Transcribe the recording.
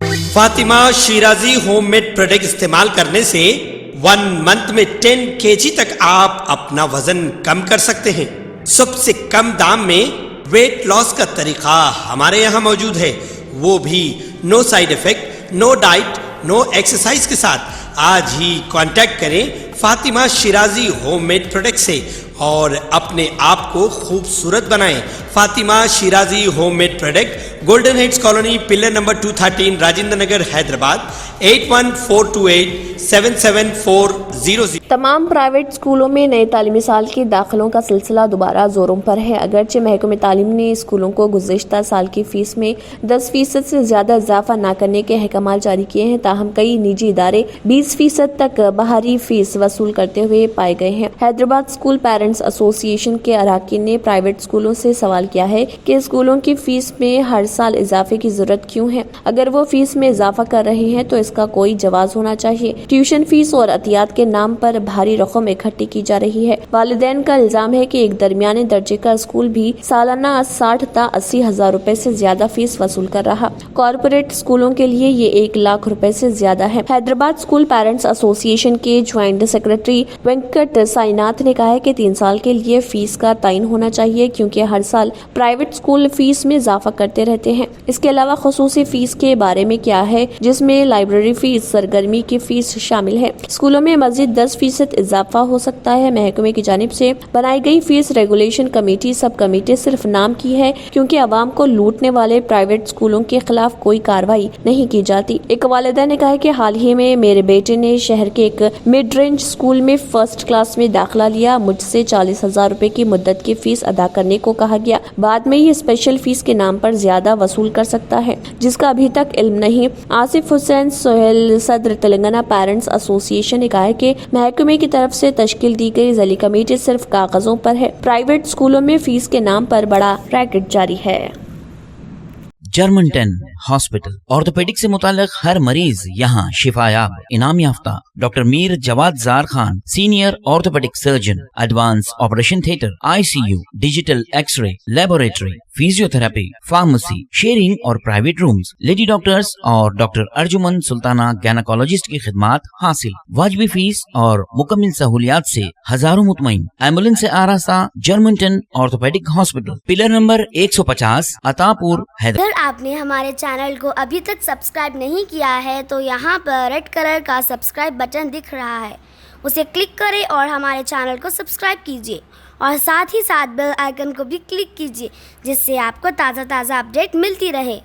Fatima Shirazi home made product استعمال کرنے سے 1 منتھ میں 10 kg تک آپ اپنا وزن کم کر سکتے ہیں۔ سب سے کم دام میں ویٹ لاس کا طریقہ ہمارے یہاں موجود ہے، وہ بھی no side effect, no diet, no exercise کے ساتھ۔ آج ہی کانٹیکٹ کریں Fatima Shirazi home made product سے اور اپنے آپ کو خوبصورت بنائیں۔ Fatima Shirazi home made product, golden heights colony, pillar number 213، Rajendra Nagar, Hyderabad, 8142877400۔ تمام پرائیویٹ اسکولوں میں نئے تعلیمی سال کے داخلوں کا سلسلہ دوبارہ زوروں پر ہے۔ اگرچہ محکمہ تعلیم نے اسکولوں کو گزشتہ سال کی فیس میں 10% سے زیادہ اضافہ نہ کرنے کے احکامات جاری کیے ہیں، تاہم کئی نجی ادارے 20% تک باہری فیس وصول کرتے ہوئے پائے گئے ہیں۔ حیدرآباد اسکول پیرنٹس ایسوسی ایشن کے اراکین نے پرائیویٹ اسکولوں سے سوال کیا ہے کہ اسکولوں کی فیس میں ہر سال اضافے کی ضرورت کیوں ہے؟ اگر وہ فیس میں اضافہ کر رہے ہیں تو اس کا کوئی جواز ہونا چاہیے۔ ٹیوشن فیس اور عطیات کے نام پر بھاری رقم اکٹھی کی جا رہی ہے۔ والدین کا الزام ہے کہ ایک درمیانے درجے کا اسکول بھی سالانہ 60 تا 80 ہزار روپے سے زیادہ فیس وصول کر رہا۔ کارپوریٹ اسکولوں کے لیے یہ 1 لاکھ روپے سے زیادہ ہے۔ حیدرآباد اسکول پیرنٹس ایسوسی ایشن کے جوائنٹ سیکرٹری وینکٹ سائناتھ نے کہا ہے کہ 3 سال کے لیے فیس کا تعین ہونا چاہیے، کیونکہ ہر سال پرائیویٹ اسکول فیس میں اضافہ کرتے رہتے ہیں۔ اس کے علاوہ خصوصی فیس کے بارے میں کیا ہے، جس میں لائبریری فیس، سرگرمی کی فیس شامل ہے۔ اسکولوں میں مزید 10% اضافہ ہو سکتا ہے۔ محکمے کی جانب سے بنائی گئی فیس ریگولیشن کمیٹی سب کمیٹی صرف نام کی ہے، کیونکہ عوام کو لوٹنے والے پرائیویٹ اسکولوں کے خلاف کوئی کارروائی نہیں کی جاتی۔ ایک والدہ نے کہا کہ حال ہی میں میرے بیٹے نے شہر کے ایک مڈ رینج اسکول میں فرسٹ کلاس میں داخلہ لیا۔ مجھ سے 40,000 روپے کی مدت کی فیس ادا کرنے کو کہا گیا، بعد میں یہ اسپیشل فیس کے نام پر زیادہ وصول کر سکتا ہے، جس کا ابھی تک علم نہیں۔ آصف حسین سہیل، صدر تلنگانہ پیرنٹس ایسوسی ایشن نے کہا ہے کہ محکمے کی طرف سے تشکیل دی گئی ذیلی کمیٹی صرف کاغذوں پر ہے۔ پرائیویٹ اسکولوں میں فیس کے نام پر بڑا ریکٹ جاری ہے۔ جرمنٹن ہاسپٹل آرتھوپیڈک سے متعلق ہر مریض یہاں شفایاب، انعام یافتہ doctor Mir Jawad Zar Khan, senior orthopaedic surgeon, advance operation theatre, ICU، digital X ray, laboratory, physiotherapy, pharmacy, sharing اور پرائیویٹ رومز، لیڈی ڈاکٹرز اور ڈاکٹر ارجمن سلطانہ گینیکولوجسٹ کی خدمات حاصل، واجبی فیس اور مکمل سہولیات سے ہزاروں مطمئن، ایمبولینس سے آراستہ جرمنٹن orthopaedic hospital, pillar number 150، Attapur, Hyderabad. اگر آپ نے ہمارے چینل کو ابھی تک سبسکرائب نہیں کیا ہے تو یہاں پر ریڈ کلر کا سبسکرائب بٹن دکھ رہا ہے، اسے کلک کریں اور ہمارے چینل کو سبسکرائب کیجیے اور ساتھ ہی ساتھ بیل آئیکن کو بھی کلک کیجیے، جس سے آپ کو تازہ اپڈیٹ ملتی رہے۔